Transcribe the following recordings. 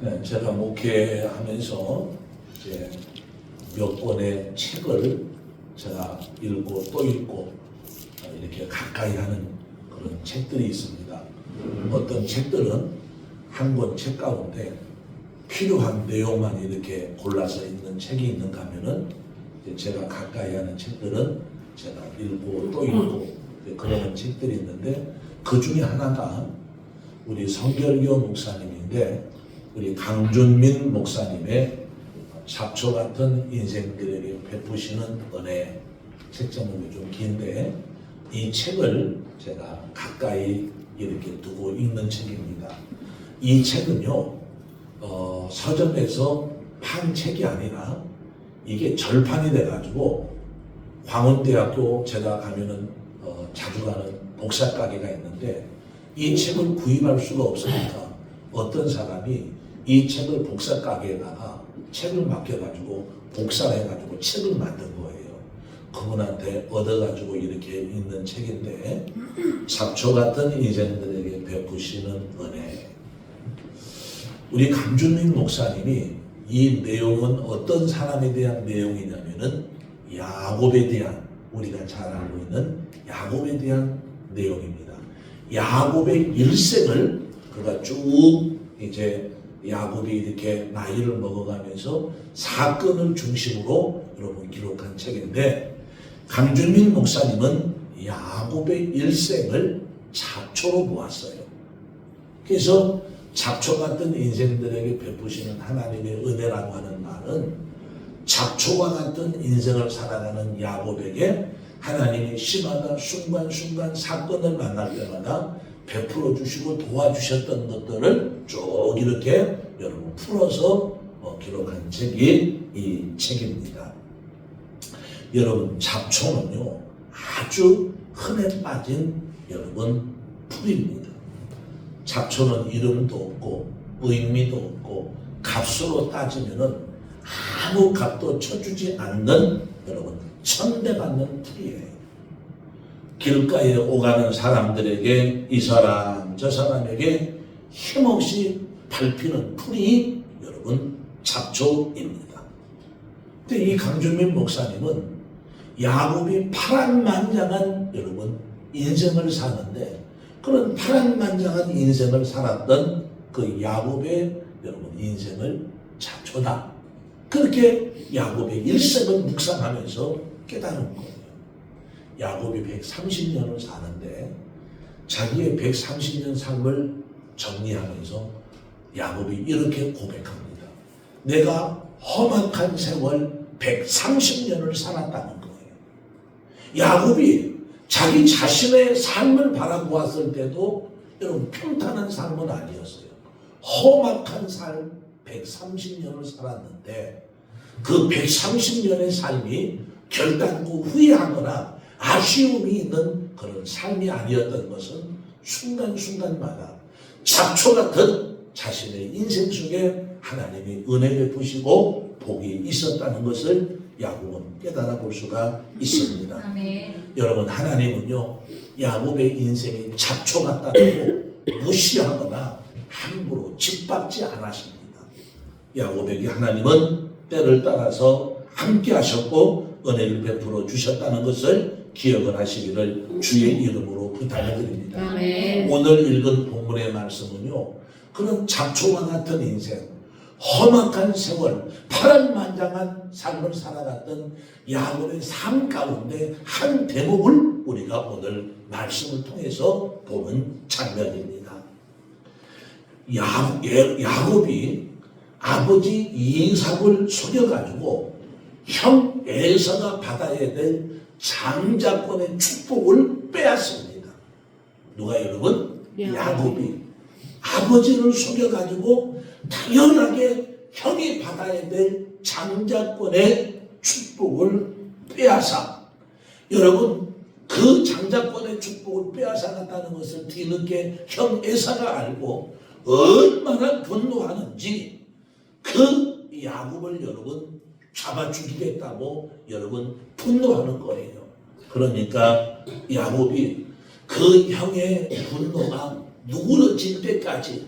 네, 제가 목회하면서 이제 몇 권의 책을 제가 읽고 또 읽고 이렇게 가까이 하는 그런 책들이 있습니다. 어떤 책들은 한 권 책 가운데 필요한 내용만 이렇게 골라서 읽는 책이 있는가 하면은 제가 가까이 하는 책들은 제가 읽고 또 읽고 그런 책들이 있는데 그 중에 하나가 우리 성결교 목사님인데 우리 강준민 목사님의 잡초 같은 인생들에게 베푸시는 은혜 책제목이 좀 긴데 이 책을 제가 가까이 이렇게 두고 읽는 책입니다. 이 책은요 서점에서 판 책이 아니라 이게 절판이 돼가지고 광운대학교 제가 가면은 자주 가는 복사 가게가 있는데 이 책을 구입할 수가 없으니까 어떤 사람이 이 책을 복사 가게에다가 책을 맡겨가지고 복사를 해가지고 책을 만든 거예요. 그분한테 얻어가지고 이렇게 읽는 책인데 잡초 같은 인생들에게 베푸시는 은혜. 우리 강준민 목사님이 이 내용은 어떤 사람에 대한 내용이냐면은 야곱에 대한 우리가 잘 알고 있는 야곱에 대한 내용입니다. 야곱의 일생을 그가 쭉 이제 야곱이 이렇게 나이를 먹어가면서 사건을 중심으로 여러분 기록한 책인데 강준민 목사님은 야곱의 일생을 잡초로 모았어요. 그래서 잡초 같은 인생들에게 베푸시는 하나님의 은혜라고 하는 말은 잡초와 같은 인생을 살아가는 야곱에게 하나님이 시마다 순간순간 사건을 만날 때마다 베풀어 주시고 도와주셨던 것들을 쭉 이렇게 여러분 풀어서 기록한 책이 이 책입니다. 여러분 잡초는요 아주 흔해 빠진 여러분 풀입니다. 잡초는 이름도 없고 의미도 없고 값으로 따지면은 아무 값도 쳐주지 않는 여러분 천대받는 풀이에요. 길가에 오가는 사람들에게 이 사람 저 사람에게 힘없이 밟히는 풀이 여러분 잡초입니다. 근데 이 강준민 목사님은 야곱이 파란만장한 여러분 인생을 사는데 그런 파란만장한 인생을 살았던 그 야곱의 여러분 인생을 잡초다. 그렇게 야곱의 일생을 묵상하면서 깨달은 거예요. 야곱이 130년을 사는데 자기의 130년 삶을 정리하면서 야곱이 이렇게 고백합니다. 내가 험악한 세월 130년을 살았다는 거예요. 야곱이 자기 자신의 삶을 바라보았을 때도 여러분 평탄한 삶은 아니었어요. 험악한 삶 130년을 살았는데 그 130년의 삶이 결단코 후회하거나 아쉬움이 있는 그런 삶이 아니었던 것은 순간순간마다 잡초 같은 자신의 인생 속에 하나님이 은혜 베푸시고 복이 있었다는 것을 야곱은 깨달아 볼 수가 있습니다. 아멘. 여러분 하나님은요 야곱의 인생이 잡초 같다고 무시하거나 함부로 짓밟지 않으십니다. 야곱에게 하나님은 때를 따라서 함께 하셨고 은혜를 베풀어 주셨다는 것을 기억을 하시기를 주의 이름으로 부탁을 드립니다. 아멘. 오늘 읽은 본문의 말씀은요 그런 잡초와 같은 인생 험악한 세월 파란만장한 삶을 살아갔던 야곱의 삶 가운데 한 대목을 우리가 오늘 말씀을 통해서 보는 장면입니다. 야곱이 아버지 이삭을 속여가지고 형 에서가 받아야 될 장자권의 축복을 빼앗습니다. 누가 여러분? 야곱이 아버지를 속여가지고 당연하게 형이 받아야 될 장자권의 축복을 빼앗아 여러분 그 장자권의 축복을 빼앗아갔다는 것을 뒤늦게 형 에사가 알고 얼마나 분노하는지 그 야곱을 여러분 잡아 죽이겠다고 여러분 분노하는 거예요. 그러니까 야곱이 그 형의 분노가 누그러질 때까지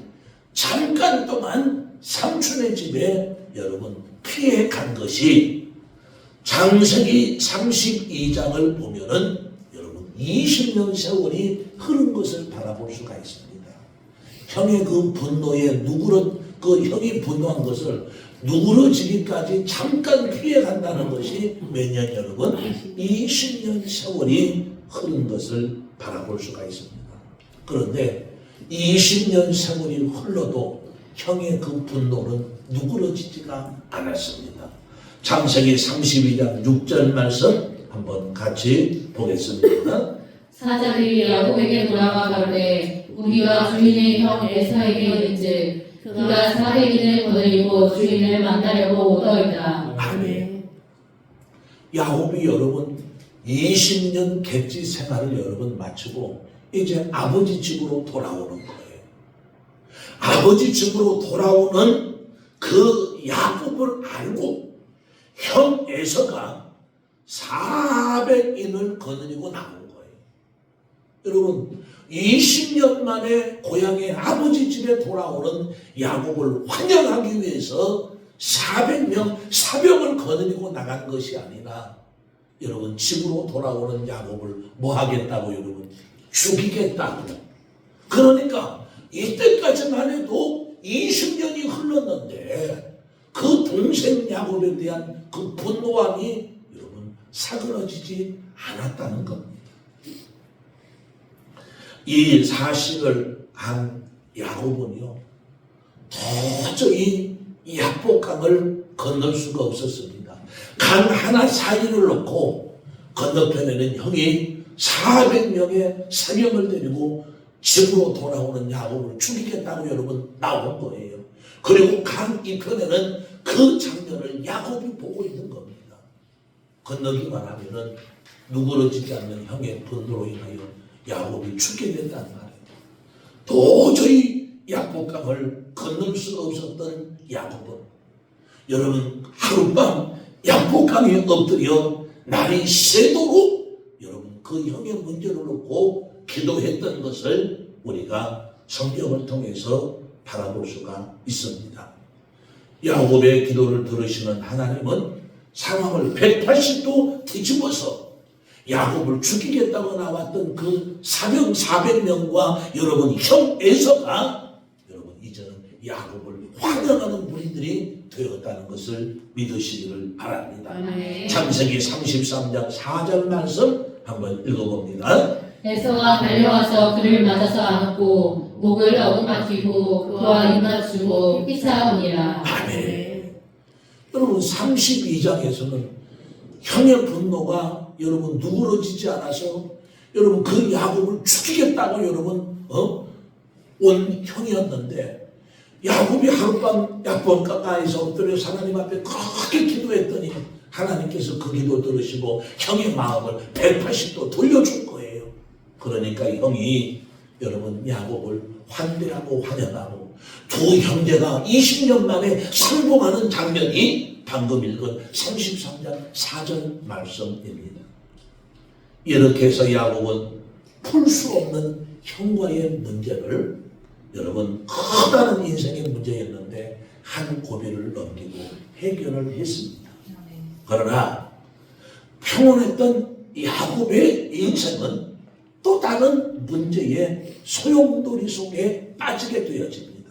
잠깐 동안 삼촌의 집에 여러분 피해 간 것이 창세기 32장을 보면은 여러분 20년 세월이 흐른 것을 바라볼 수가 있습니다. 형의 그 분노에 그 형이 분노한 것을 누그러지기까지 잠깐 피해 간다는 것이 몇 년 여러분? 20년 세월이 흐른 것을 바라볼 수가 있습니다. 그런데 20년 세월이 흘러도 형의 그 분노는 누그러지지가 않았습니다. 창세기 32장 6절 말씀 한번 같이 보겠습니다. 사자들이 야곱에게 돌아가 가로되 우리가 주인의 형 에사에게 이른즉 그가 400인을 거느리고 주인을 만나려고 오더이다. 아멘. 야곱이 여러분 20년 객지 생활을 여러분 마치고 이제 아버지 집으로 돌아오는 거예요. 아버지 집으로 돌아오는 그 야곱을 알고 형 에서가 400인을 거느리고 나온 거예요. 여러분 20년 만에 고향의 아버지 집에 돌아오는 야곱을 환영하기 위해서 400명 사병을 거느리고 나간 것이 아니라 여러분 집으로 돌아오는 야곱을 뭐 하겠다고 여러분? 죽이겠다고. 그러니까 이때까지만 해도 20년이 흘렀는데 그 동생 야곱에 대한 그 분노함이 여러분 사그러지지 않았다는 겁니다. 이 사실을 안 야곱은요 도저히 이 야복강을 건널 수가 없었습니다. 강 하나 사이를 놓고 건너편에는 형이 400명의 사병을 데리고 집으로 돌아오는 야곱을 죽이겠다고 여러분 나온 거예요. 그리고 강 이편에는 그 장면을 야곱이 보고 있는 겁니다. 건너기만 하면은 누그러지지 않는 형의 분노로 인하여 야곱이 죽게 된단 말이에요. 도저히 야복강을 건널 수 없었던 야곱은 여러분 하룻밤 야복강에 엎드려 날이 새도록 여러분 그 형의 문제를 놓고 기도했던 것을 우리가 성경을 통해서 바라볼 수가 있습니다. 야곱의 기도를 들으시는 하나님은 상황을 180도 뒤집어서 야곱을 죽이겠다고 나왔던 그 사병 400명과 여러분 형 에서가 여러분 이제는 야곱을 환영하는 무리들이 되었다는 것을 믿으시기를 바랍니다. 창세기 33장 4절 말씀 한번 읽어봅니다. 에서가 달려와서 그를 맞아서 안고 목을 어루만지고 그와 입맞추고 피차오니라. 아멘. 여러분 32장에서는 형의 분노가 여러분 누그러지지 않아서 여러분 그 야곱을 죽이겠다고 여러분 온 형이었는데 야곱이 하룻밤 야복강가에서 엎드려서 하나님 앞에 크게 기도했더니 하나님께서 그 기도 들으시고 형의 마음을 180도 돌려준 거예요. 그러니까 형이 여러분 야곱을 환대하고 환영하고 두 형제가 20년 만에 상봉하는 장면이 방금 읽은 33장 4절 말씀입니다. 이렇게 해서 야곱은 풀 수 없는 형과의 문제를 여러분 커다란 인생의 문제였는데 한 고비를 넘기고 해결을 했습니다. 그러나 평온했던 야곱의 인생은 또 다른 문제의 소용돌이 속에 빠지게 되어집니다.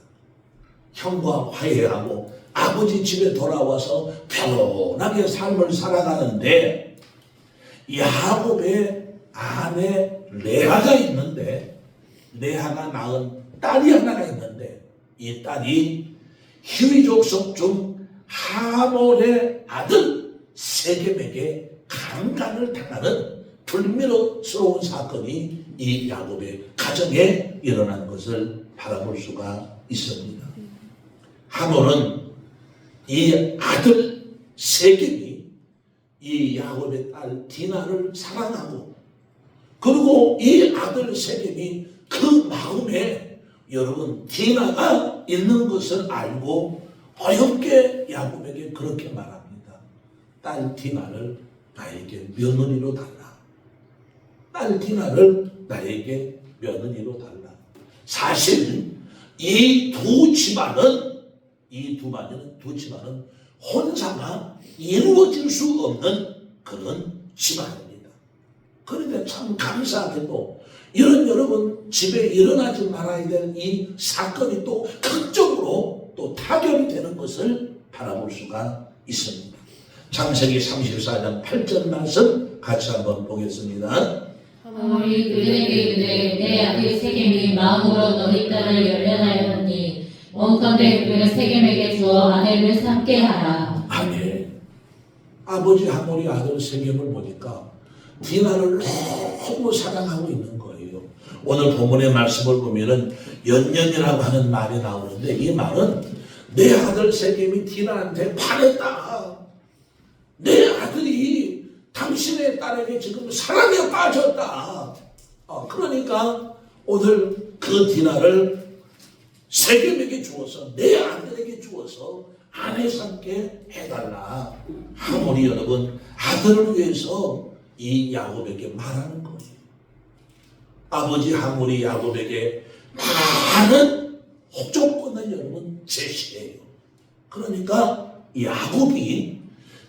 형과 화해하고 아버지 집에 돌아와서 편안하게 삶을 살아가는데 야곱의 아내 레아가 있는데 레아가 낳은 딸이 하나가 있는데 이 딸이 히위 족속 중 하몰의 아들 세겜에게 강간을 당하는 불미스러운 사건이 이 야곱의 가정에 일어난 것을 바라볼 수가 있습니다. 하몰은 이 아들 세겜이 이 야곱의 딸 디나를 사랑하고 그리고 이 아들 세겜이 그 마음에 여러분 디나가 있는 것을 알고 어렵게 야곱에게 그렇게 말합니다. 딸 디나를 나에게 며느리로 달라. 딸 디나를 나에게 며느리로 달라. 사실 이 두 집안은 이 두 집안은 혼사가 이루어질 수 없는 그런 집안입니다. 그런데 참 감사하게도 이런 여러분 집에 일어나지 말아야 될 이 사건이 또 극적으로 또 타결이 되는 것을 바라볼 수가 있습니다. 창세기 34장 8절 말씀 같이 한번 보겠습니다. 하물이 그들에게 이르되 내 아들 세겜이 마음으로 너희 딸을 열련하였느니 원컨대 그를 세겜에게 주어 아내를 삼게 하라. 아멘. 아버지 하물이 아들 세겜을 보니까 디나를 너무 사랑하고 있는 거예요. 오늘 본문의 말씀을 보면은 연년이라고 하는 말이 나오는데 이 말은 내 아들 세겜이 디나한테 반했다. 내 아들이 당신의 딸에게 지금 사랑에 빠졌다. 그러니까 오늘 그 디나를 세겜에게 주어서 내 아들에게 주어서 아내 삼게 해달라. 하물이 여러분 아들을 위해서 이 야곱에게 말하는 거예요. 아버지 하물이 야곱에게 많은 호조건을 여러분 제시해요. 그러니까 야곱이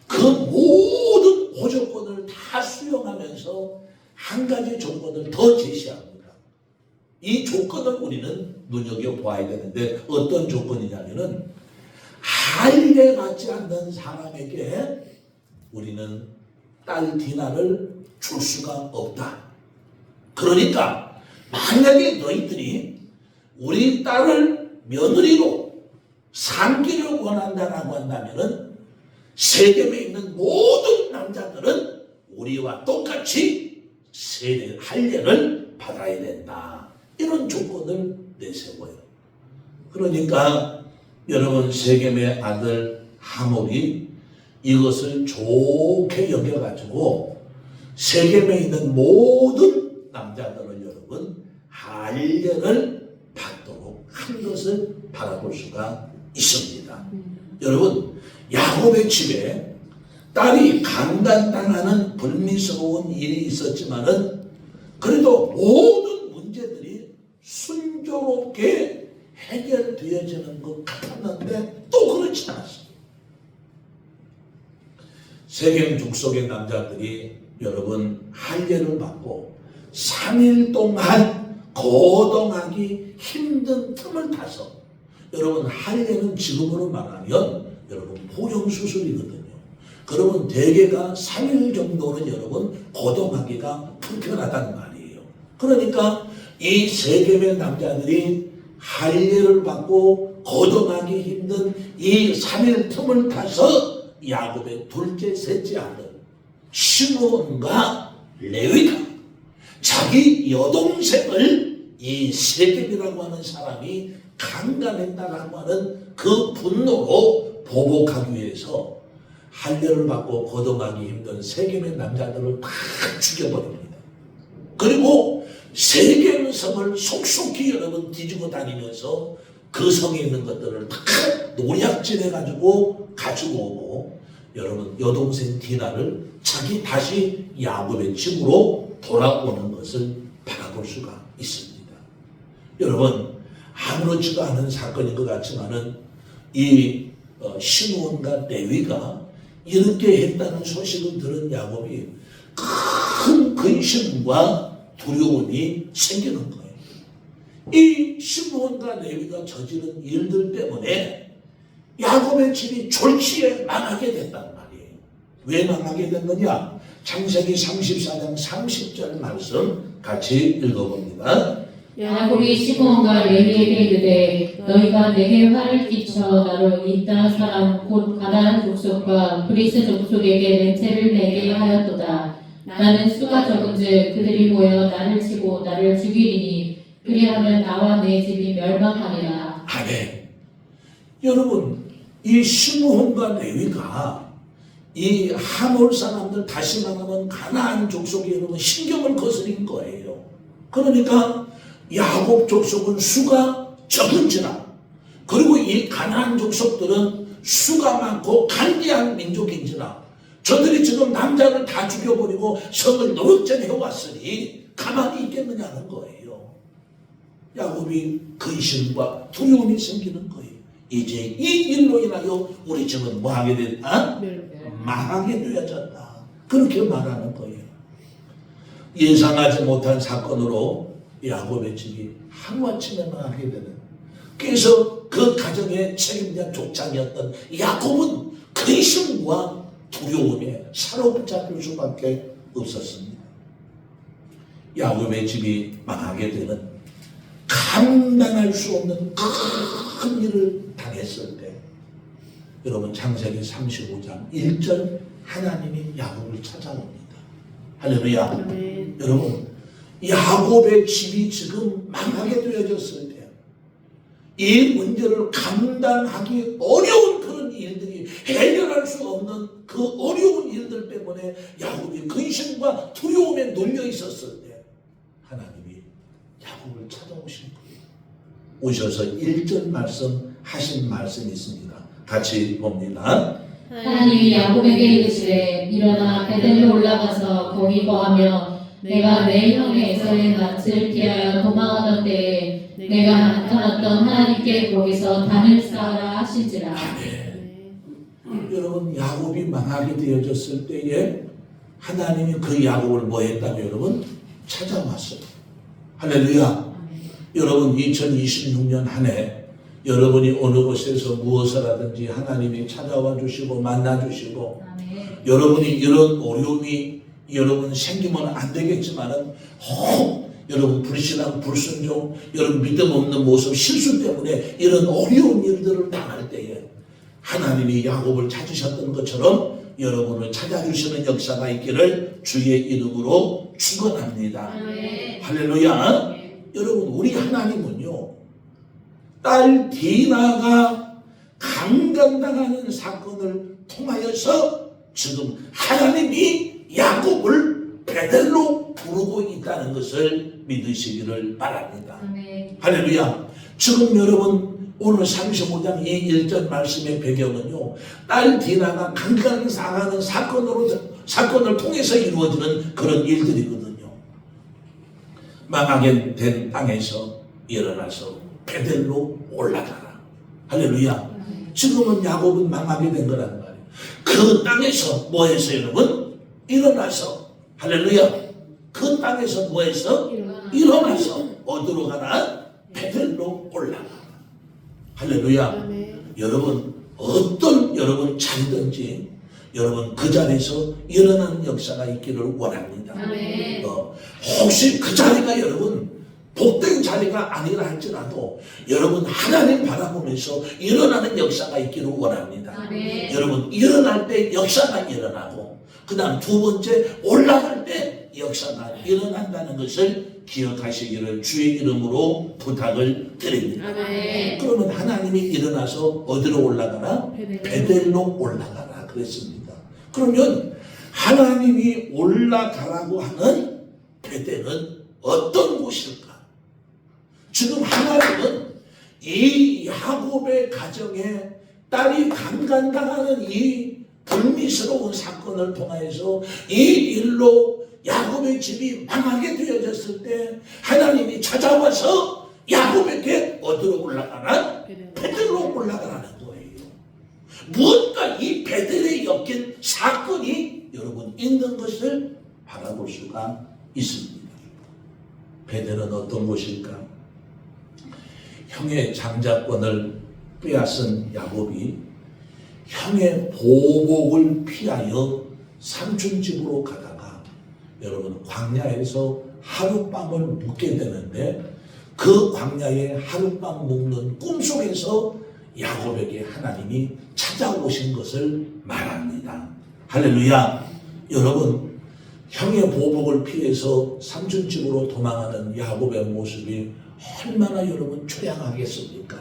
그 모든 호조건을 다 수용하면서 한 가지 조건을 더 제시합니다. 이 조건을 우리는 눈여겨보아야 되는데 어떤 조건이냐면은 할례 받지 않는 사람에게 우리는 딸 디나를 줄 수가 없다. 그러니까 만약에 너희들이 우리 딸을 며느리로 삼기를 원한다라고 한다면은 세겜에 있는 모든 남자들은 우리와 똑같이 할례를 받아야 된다. 이런 조건을 내세워요. 그러니까 여러분 세겜의 아들 하몰이 이것을 좋게 여겨가지고 세겜에 있는 모든 남자들은 여러분 할례를 받도록 한 것을 바라볼 수가 있습니다. 여러분 야곱의 집에 딸이 강간당하는 불미스러운 일이 있었지만은 그래도 모든 문제들이 순조롭게 해결되어지는 것 같았는데 또 그렇지 않았습니다. 세겜 족속의 남자들이 여러분 할례를 받고 3일 동안 거동하기 힘든 틈을 타서 여러분 할례는 지금으로 말하면 여러분 보형수술이거든요. 그러면 대개가 3일 정도는 여러분 거동하기가 불편하다는 말이에요. 그러니까 이 세겜의 남자들이 할례를 받고 거동하기 힘든 이 3일 틈을 타서 야곱의 둘째 셋째 아들 시므온과 레위가 자기 여동생을 이 세겜이라고 하는 사람이 강간했다라고 하는 그 분노로 보복하기 위해서 할례를 받고 거동하기 힘든 세겜의 남자들을 다 죽여버립니다. 그리고 세겜 성을 속속히 여러분 뒤지고 다니면서 그 성에 있는 것들을 다 노략질해가지고 가지고 오고 여러분 여동생 디나를 자기 다시 야곱의 집으로 돌아오는 것을 바라볼 수가 있습니다. 여러분 아무렇지도 않은 사건인 것 같지만은 이 시므온과 레위가 이렇게 했다는 소식을 들은 야곱이 큰 근심과 두려움이 생기는 거예요. 이 시므온과 레위가 저지른 일들 때문에 야곱의 집이 졸지에 망하게 됐단 말이에요. 왜 망하게 됐느냐? 창세기 34장 30절 말씀 같이 읽어봅니다. 야곱이 시므온과 레위에게 이르되 너희가 내게 화를 끼쳐 나로 이 땅 사람 곧 가나안 족속과 브리스 족속에게 맹세를 내게 하였도다. 나는 수가 적은즉 그들이 모여 나를 치고 나를 죽이리니 그리하면 나와 내 집이 멸망하리라. 아멘. 여러분 이 시므온과 레위가 이 하몰 사람들 다시 말하면 가나안 족속이 여러분 신경을 거스린 거예요. 그러니까 야곱 족속은 수가 적은지라 그리고 이 가나안 족속들은 수가 많고 간대한 민족인지라 저들이 지금 남자를 다 죽여버리고 성을 노역전해 왔으니 가만히 있겠느냐는 거예요. 야곱이 근심과 두려움이 생기는 거예요. 이제 이 일로 인하여 우리 집은 뭐하게 됐다? 망하게 되어졌다. 그렇게 말하는 거예요. 예상하지 못한 사건으로 야곱의 집이 하루아침에 망하게 되는, 그래서 그 가정의 책임자 족장이었던 야곱은 근심과 두려움에 사로잡힐 수밖에 없었습니다. 야곱의 집이 망하게 되는, 감당할 수 없는 큰 일을 당했을 때, 여러분 창세기 35장 1절 하나님이 야곱을 찾아옵니다. 할렐루야. 여러분, 야곱의 집이 지금 망하게 되어졌을 때, 이 문제를 감당하기 어려운 그런 일들이, 해결할 수 없는 그 어려운 일들 때문에 야곱이 근심과 두려움에 눌려 있었을 때 하나님이 야곱을 찾아오신 거예요. 오셔서 1절 말씀 하신 말씀이 있습니다. 같이 봅니다. 하나님이 야곱에게 이르시되 일어나 베델로 올라가서 거기 거하며 내가 내 형의 에서의 낯을 피하여 도망하던 때에 내가 나타났던 하나님께 거기서 단을 쌓아라 하신지라. 여러분, 야곱이 망하게 되어졌을 때에 하나님이 그 야곱을 뭐 했다고 여러분? 찾아왔어요. 할렐루야. 여러분, 2026년 한 해 여러분이 어느 곳에서 무엇을 하든지 하나님이 찾아와 주시고 만나 주시고, 여러분이 이런 어려움이 여러분 생기면 안 되겠지만은 여러분 불신앙, 불순종, 여러분 믿음 없는 모습, 실수 때문에 이런 어려운 일들을 당할 때에 하나님이 야곱을 찾으셨던 것처럼 여러분을 찾아주시는 역사가 있기를 주의 이름으로 축원합니다. 할렐루야. 여러분, 우리 하나님은요, 딸 디나가 강간당하는 사건을 통하여서 지금 하나님이 야곱을 베델로 부르고 있다는 것을 믿으시기를 바랍니다. 할렐루야. 지금 여러분 오늘 35장 이 1절 말씀의 배경은요, 딸 디나가 강간당하는 사건을 통해서 이루어지는 그런 일들이거든요. 망하게 된 땅에서 일어나서 베델로 올라가라. 할렐루야. 지금은 야곱은 망하게 된 거란 말이에요. 그 땅에서 뭐해서 여러분? 일어나서. 할렐루야. 그 땅에서 뭐해서? 일어나서 어디로 가나? 베델로 올라가라. 할렐루야. 여러분, 어떤 여러분 자리든지 여러분 그 자리에서 일어나는 역사가 있기를 원합니다. 혹시 그 자리가 여러분 복된 자리가 아니라 할지라도 여러분 하나님 바라보면서 일어나는 역사가 있기를 원합니다. 여러분 일어날 때 역사가 일어나고, 그 다음 두 번째 올라갈 때 역사가 일어난다는 것을 기억하시기를 주의 이름으로 부탁을 드립니다. 그러면 하나님이 일어나서 어디로 올라가나? 베델로 올라가라 그랬습니다. 그러면 하나님이 올라가라고 하는 베델은 어떤 곳일까? 지금 하나님은 이 야곱의 가정에 딸이 강간당하는 이 불미스러운 사건을 통해서 이 일로 야곱의 집이 망하게 되어졌을 때 하나님이 찾아와서 야곱에게 어디로 올라가나? 베델로 올라가라는 거예요. 무언가 이 베델에 엮인 사건이 여러분 있는 것을 바라볼 수가 있습니다. 베델은 어떤 곳일까? 형의 장자권을 빼앗은 야곱이 형의 보복을 피하여 삼촌 집으로 가다가 여러분 광야에서 하룻밤을 묵게 되는데, 그 광야에 하룻밤 묵는 꿈속에서 야곱에게 하나님이 찾아오신 것을 말합니다. 할렐루야. 여러분, 형의 보복을 피해서 삼촌 집으로 도망하는 야곱의 모습이 얼마나 여러분 초량하겠습니까?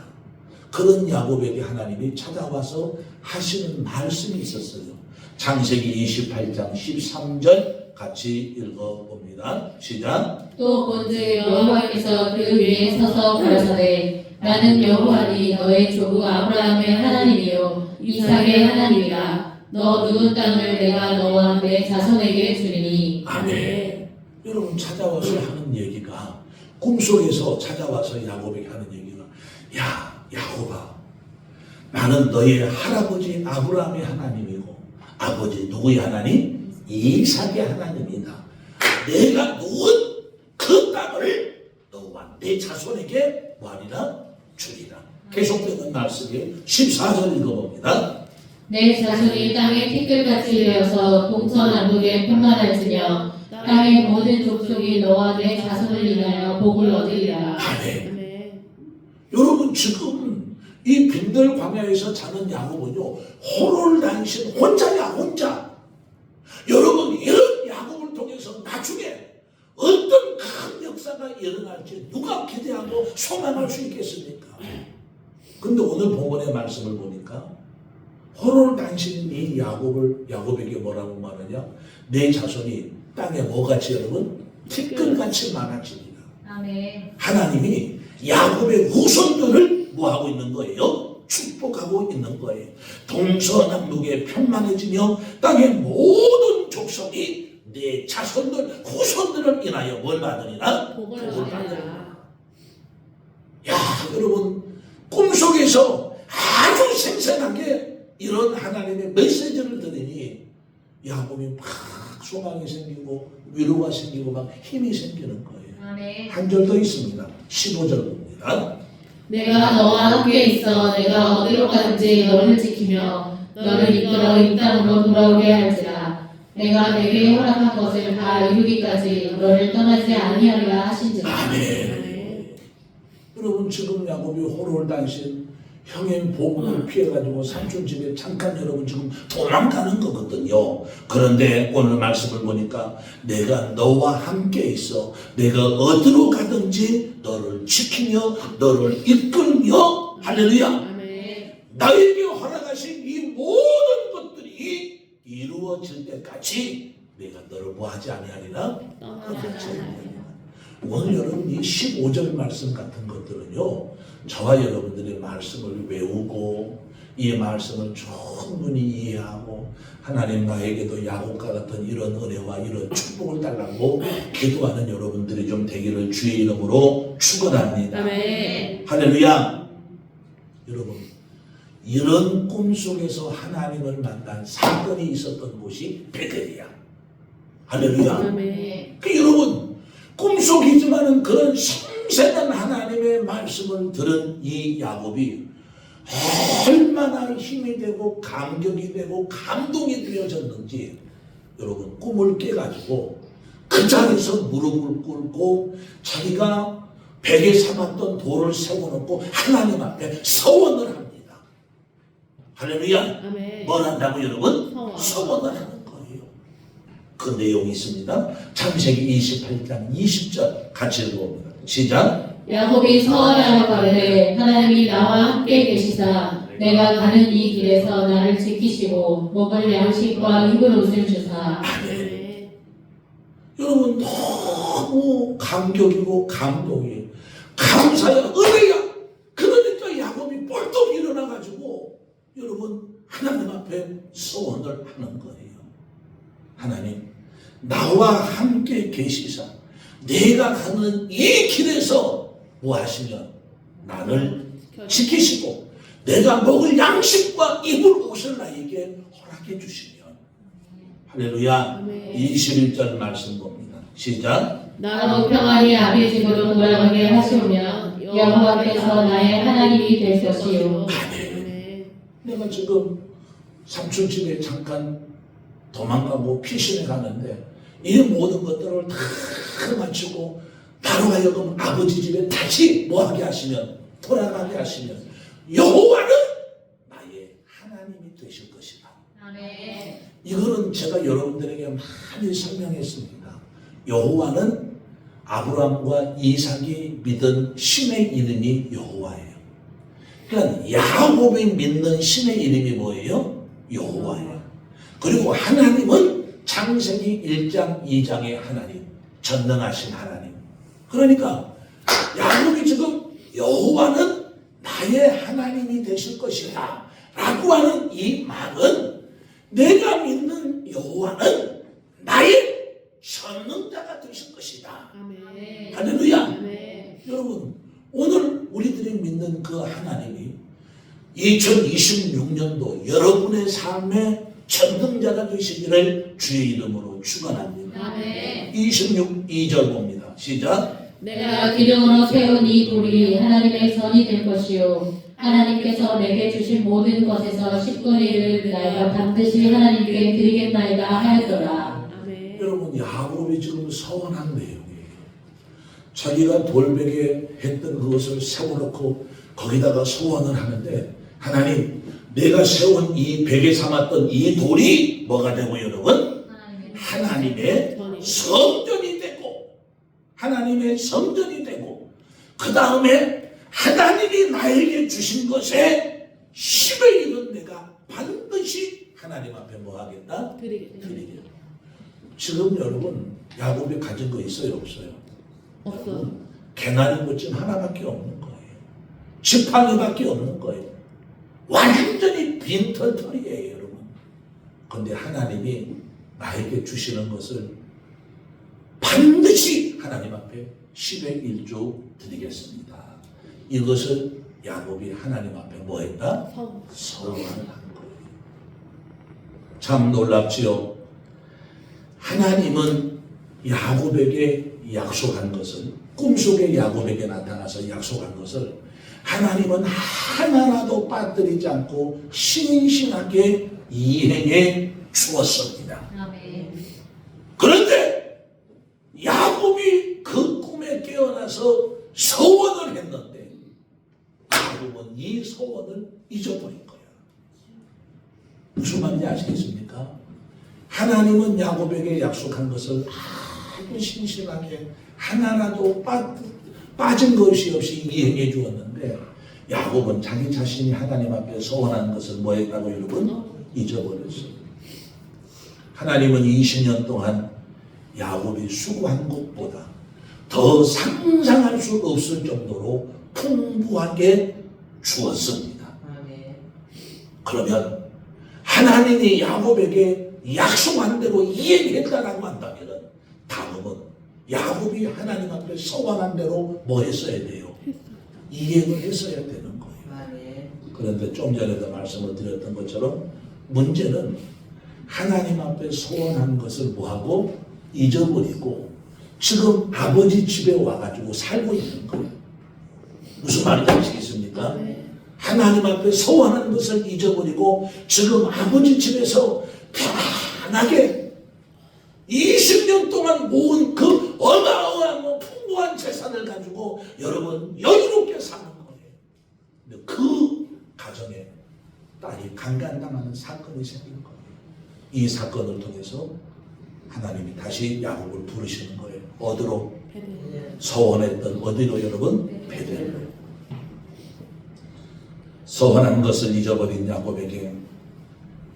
그런 야곱에게 하나님이 찾아와서 하시는 말씀이 있었어요. 창세기 28장 13절 같이 읽어봅니다. 시작. 또 본즉 여호와께서 그 위에 서서 가라사대 나는 여호와니 너의 조부 아브라함의 하나님이요 이삭의 하나님이라. 너 누운 땅을 내가 너와 내 자손에게 주리니. 아멘. 여러분 찾아와서 하는 얘기가, 꿈속에서 찾아와서 야곱에게 하는 얘기가, 야 야곱아, 나는 너의 할아버지 아브라함의 하나님이고 아버지 누구의 하나님? 이삭의 하나님이다. 내가 누운 그 땅을 너와 내 자손에게 뭐하리라? 주리라. 계속되는 말씀이 14절 읽어봅니다. 내 자손이 땅의 티끌같이 되어서 동서남북에 편만할지며 땅의 모든 족속이 너와 내 자손을 인하여 복을 얻으리라. 아멘. 여러분 지금 이 빈들 광야에서 자는 야곱은요 호를 다니신 혼자야 혼자. 여러분 이런 야곱을 통해서 나중에 어떤 큰 역사가 일어날지 누가 기대하고 소망할 수 있겠습니까? 근데 오늘 본문의 말씀을 보니까 호를 다니신 이 야곱에게 뭐라고 말하냐? 내 자손이 땅에 뭐같이 여러분? 티끌같이 많아지리라. 아멘. 하나님이 야곱의 후손들을 뭐하고 있는 거예요? 축복하고 있는 거예요. 동서남북에 편만해지며 땅의 모든 족속이 내 자손들 후손들을 인하여 뭘 받으리라? 복을 받으리라. 야 여러분 꿈속에서 아주 생생하게 이런 하나님의 메시지를 들으니 야곱이 막 소망이 생기고 위로가 생기고 막 힘이 생기는 거예요. 아멘. 한 절 더 있습니다. 15절 봅니다. 내가 너와 함께 있어 내가 어디로 가든지 너를 지키며 너를 이끌어 이 땅으로 돌아오게 할지라. 내가 내게 허락한 것을 다 이루기까지 너를 떠나지 아니하리라 하신지라. 아멘. 여러분 지금 야곱이 호를 다니신 형의 복음을 피해가지고 삼촌 집에 잠깐 여러분 지금 도망가는 거거든요. 그런데 오늘 말씀을 보니까 내가 너와 함께 있어 내가 어디로 가든지 너를 지키며 너를 이끌며 할렐루야. 아멘. 나에게 허락하신 이 모든 것들이 이루어질 때까지 내가 너를 뭐하지 아니하리라? 떠나지 아니하리라. 오늘 여러분 이 15절 말씀 같은 것들은요 저와 여러분들의 말씀을 외우고 이 말씀을 충분히 이해하고 하나님 나에게도 야곱과 같은 이런 은혜와 이런 축복을 달라고 기도하는 여러분들이 좀 되기를 주의 이름으로 축원합니다. 아멘. 할렐루야. 여러분 이런 꿈속에서 하나님을 만난 사건이 있었던 곳이 베델이야. 할렐루야. 아멘. 여러분 꿈속이지만은 그런 생생한 하나님의 말씀을 들은 이 야곱이 얼마나 힘이 되고 감격이 되고 감동이 되어졌는지 여러분 꿈을 깨가지고 그 자리에서 무릎을 꿇고 자기가 베개 삼았던 돌을 세워놓고 하나님 앞에 서원을 합니다. 할렐루야. 아멘. 뭘 한다고 여러분? 서원. 서원을 하는 거예요. 그 내용이 있습니다. 창세기 28장 20절 같이 읽어봅니다. 시작. 야곱이 서원하여 가되 하나님이 나와 함께 계시사 내가 가는 이 길에서 나를 지키시고 먹을 양식과 입을 옷을 주사. 아멘. 여러분 너무 감격이고 감동이 감사야 은혜야. 그러니까 야곱이 벌떡 일어나가지고 여러분 하나님 앞에 서원을 하는 거예요. 하나님 나와 함께 계시사 내가 가는 이 길에서 뭐 하시면 나를 지키시고 내가 먹을 양식과 입을 옷을 나에게 허락해 주시면 할렐루야. 21절 말씀 봅니다. 시작. 나로 평안히 아비 집으로 돌아가게 하시오며 여호와께서 나의 하나님이 될 것이요. 아멘. 내가 지금 삼촌 집에 잠깐 도망가고 피신해 가는데 이 모든 것들을 다 마치고 나로 하여금 아버지 집에 다시 뭐하게 하시면 돌아가게 하시면 여호와는 나의 하나님이 되실 것이다. 아멘. 이거는 제가 여러분들에게 많이 설명했습니다. 여호와는 아브라함과 이삭이 믿은 신의 이름이 여호와예요. 그러니까 야곱이 믿는 신의 이름이 뭐예요? 여호와예요. 그리고 하나님은 창세기 1장 2장의 하나님, 전능하신 하나님. 그러니까 야곱이 지금 여호와는 나의 하나님이 되실 것이다 라고 하는 이 말은 내가 믿는 여호와는 나의 전능자가 되실 것이다. 아멘. 할렐루야. 아멘. 여러분 오늘 우리들이 믿는 그 하나님이 2026년도 여러분의 삶에 전등자가 되시기를 주의 이름으로 축원합니다. 아멘. 26, 2절 봅니다. 시작. 내가 기둥으로 세운 이 돌이 하나님의 전이 될 것이요 하나님께서 내게 주신 모든 것에서 10분의 1을 내가 반드시 하나님께 드리겠나이다 하였더라. 아멘. 여러분 야곱이 지금 서원한 내용이에요. 자기가 돌베개 했던 그것을 세워놓고 거기다가 소원을 하는데 하나님 내가 세운 이 베개 삼았던 이 돌이 뭐가 되고 여러분? 하나님의 성전이 되고 하나님의 성전이 되고 그 다음에 하나님이 나에게 주신 것에 10의 1은 내가 반드시 하나님 앞에 뭐 하겠다? 드리겠다. 드리겠다. 지금 여러분 야곱이 가진 거 있어요 없어요? 없어. 개나리 꽃집 하나밖에 없는 거예요. 지팡이밖에 없는 거예요. 완전히 빈털털이에요 여러분. 그런데 하나님이 나에게 주시는 것을 반드시 하나님 앞에 10의 1조 드리겠습니다. 이것을 야곱이 하나님 앞에 뭐 했다? 서원을 한 거예요. 참 놀랍지요. 하나님은 야곱에게 약속한 것을 꿈속에 야곱에게 나타나서 약속한 것을 하나님은 하나라도 빠뜨리지 않고 신실하게 이행해 주었습니다. 아멘. 그런데 야곱이 그 꿈에 깨어나서 서원을 했는데 야곱은 이 서원을 잊어버린 거야. 무슨 말인지 아시겠습니까? 하나님은 야곱에게 약속한 것을 아주 신실하게 하나라도 빠진 것이 없이 이행해 주었는데 야곱은 자기 자신이 하나님 앞에 서원한 것을 뭐 했다고 여러분? 잊어버렸어요. 하나님은 20년 동안 야곱이 수고한 것보다 더 상상할 수 없을 정도로 풍부하게 주었습니다. 그러면 하나님이 야곱에게 약속한 대로 이행했다라고 한다면 다음은 야곱이 하나님 앞에 서원한 대로 뭐 했어야 돼요? 이행을 했어야 되는 거예요. 그런데 좀 전에도 말씀을 드렸던 것처럼 문제는 하나님 앞에 소원한 것을 뭐하고 잊어버리고 지금 아버지 집에 와가지고 살고 있는 거예요. 무슨 말인지 아시겠습니까? 하나님 앞에 소원한 것을 잊어버리고 지금 아버지 집에서 편안하게 20년 동안 모은 그 어마어마한 풍부한 재산을 가지고 여러분 여유롭게 사는 거예요. 근데 그 가정에 딸이 강간당하는 사건이 생긴 거예요. 이 사건을 통해서 하나님이 다시 야곱을 부르시는 거예요. 어디로? 서원했던 어디로 여러분? 베델로. 서원한 것을 잊어버린 야곱에게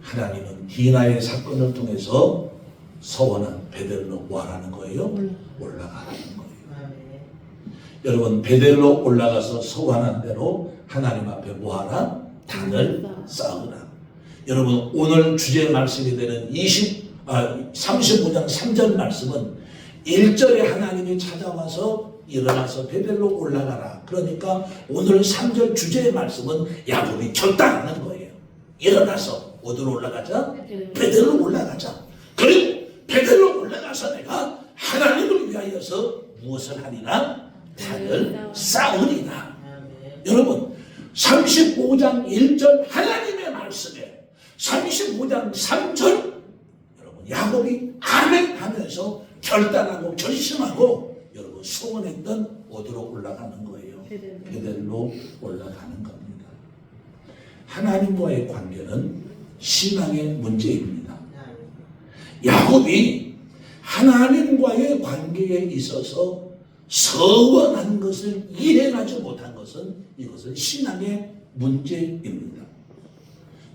하나님은 디나의 사건을 통해서 서원한 베델로 와라는 거예요? 올라가라는 거예요. 여러분 베델로 올라가서 서원한 대로 하나님 앞에 뭐하라? 단을 쌓으라. 여러분 오늘 주제 말씀이 되는 35장 3절 말씀은 1절에 하나님이 찾아와서 일어나서 베델로 올라가라. 그러니까 오늘 3절 주제의 말씀은 야곱이 결단하는 거예요. 일어나서 어디로 올라가자? 베델로 올라가자. 그리고 베델로 올라가서 내가 하나님을 위하여서 무엇을 하리라? 단을 쌓으리라. 여러분 35장 1절 하나님의 말씀에 35장 3절 여러분 야곱이 아멘 하면서 결단하고 결심하고 여러분 소원했던 어디로 올라가는 거예요? 베델로 올라가는 겁니다. 하나님과의 관계는 신앙의 문제입니다. 야곱이 하나님과의 관계에 있어서 서원한 것을 이행하지 못한 것은 이것은 신앙의 문제입니다.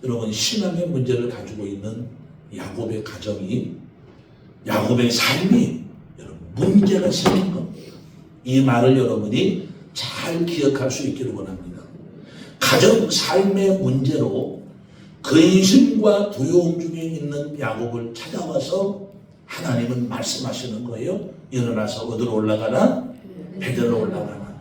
여러분 신앙의 문제를 가지고 있는 야곱의 가정이 야곱의 삶이 여러분 문제가 생긴 겁니다. 이 말을 여러분이 잘 기억할 수 있기를 원합니다. 가정 삶의 문제로 근심과 두려움 중에 있는 야곱을 찾아와서 하나님은 말씀하시는 거예요. 일어나서 어디로 올라가나? 베델로 올라가나.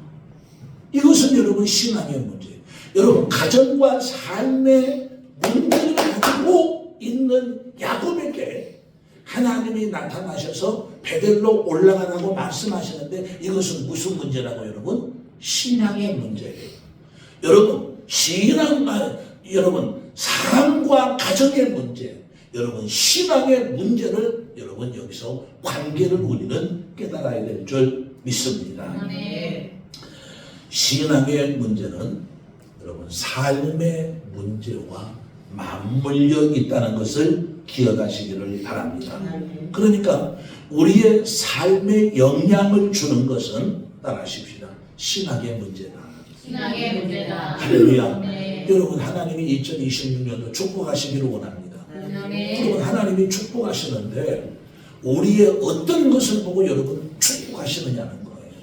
이것은 여러분 신앙의 문제. 여러분 가정과 삶의 문제를 가지고 있는 야곱에게 하나님이 나타나셔서 베델로 올라가라고 말씀하시는데 이것은 무슨 문제라고 여러분? 신앙의 문제예요. 여러분 여러분 사람과 가정의 문제, 여러분 신앙의 문제를 여러분 여기서 관계를 우리는 깨달아야 될 줄 믿습니다. 신앙의 문제는 여러분 삶의 문제와 맞물려 있다는 것을 기억하시기를 바랍니다. 그러니까 우리의 삶에 영향을 주는 것은 따라하십시다. 신앙의 문제다. 신앙의 문제다. 할렐루야. 네. 여러분 하나님이 2026년도 축복하시기를 원합니다. 여러분 하나님이 축복하시는데 우리의 어떤 것을 보고 여러분 축복하시느냐는 거예요.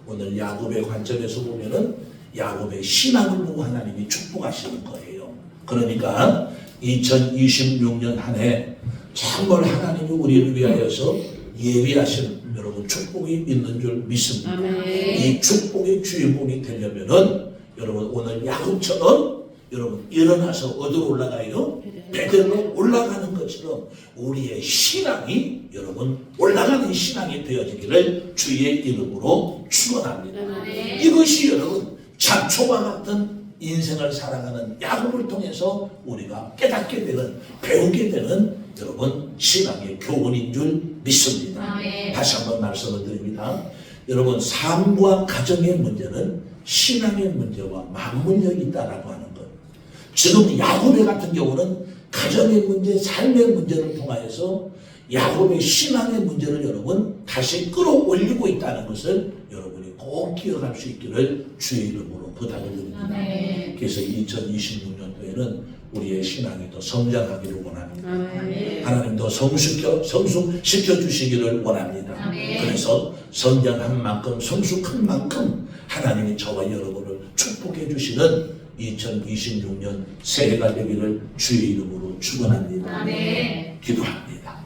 오늘 야곱의 관점에서 보면은 야곱의 신앙을 보고 하나님이 축복하시는 거예요. 그러니까 2026년 한 해 정말 하나님이 우리를 위하여서 예비하시는 여러분 축복이 있는 줄 믿습니다. 이 축복의 주인공이 되려면은 여러분 오늘 야곱처럼 여러분 일어나서 어디로 올라가요? 베델로 올라가는 것처럼 우리의 신앙이 여러분 올라가는 신앙이 되어지기를 주의 이름으로 축원합니다. 이것이 여러분 잡초와 같은 인생을 살아가는 야곱을 통해서 우리가 깨닫게 되는 배우게 되는 여러분 신앙의 교훈인 줄 믿습니다. 다시 한번 말씀을 드립니다. 여러분 삶과 가정의 문제는 신앙의 문제와 맞물려 있다라고 하는 것. 지금 야곱의 같은 경우는 가정의 문제, 삶의 문제를 통하여서 야곱의 신앙의 문제를 여러분 다시 끌어올리고 있다는 것을 여러분이 꼭 기억할 수 있기를 주의 이름으로 부탁을 드립니다. 그래서 2026년도에는 우리의 신앙이 더 성장하기를 원합니다. 하나님 더 성숙시켜 주시기를 원합니다. 그래서 성장한 만큼 성숙한 만큼 하나님이 저와 여러분을 축복해 주시는 2026년 새해가 되기를 주의 이름으로 축원합니다. 기도합니다.